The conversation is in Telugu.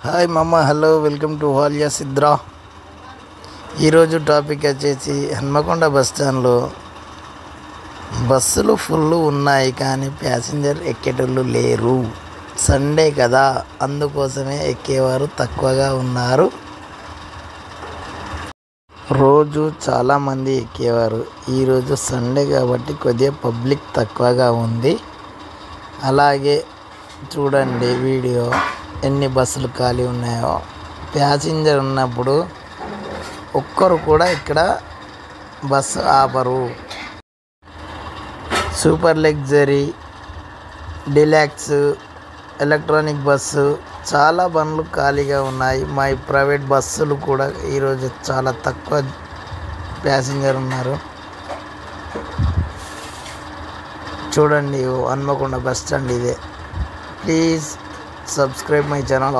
హాయ్ మమ్మ, హలో, వెల్కమ్ టు హాలియా సిద్రా. ఈరోజు టాపిక్ వచ్చేసి హన్మకొండ బస్ స్టాండ్లో బస్సులు ఫుల్ ఉన్నాయి కానీ ప్యాసింజర్ ఎక్కేటోళ్ళు లేరు. సండే కదా, అందుకోసమే ఎక్కేవారు తక్కువగా ఉన్నారు. రోజు చాలామంది ఎక్కేవారు. ఈరోజు సండే కాబట్టి కొద్దిగా పబ్లిక్ తక్కువగా ఉంది. అలాగే చూడండి వీడియో, ఎన్ని బస్సులు ఖాళీ ఉన్నాయో. ప్యాసింజర్ ఉన్నప్పుడు ఒక్కరు కూడా ఇక్కడ బస్సు ఆపరు. Super luxury, deluxe, electronic bus, చాలా బండ్లు ఖాళీగా ఉన్నాయి. మా ప్రైవేట్ బస్సులు కూడా ఈరోజు చాలా తక్కువ ప్యాసింజర్ ఉన్నారు. చూడండి, హన్మకొండ బస్ స్టాండ్ ఇదే. Please subscribe my channel.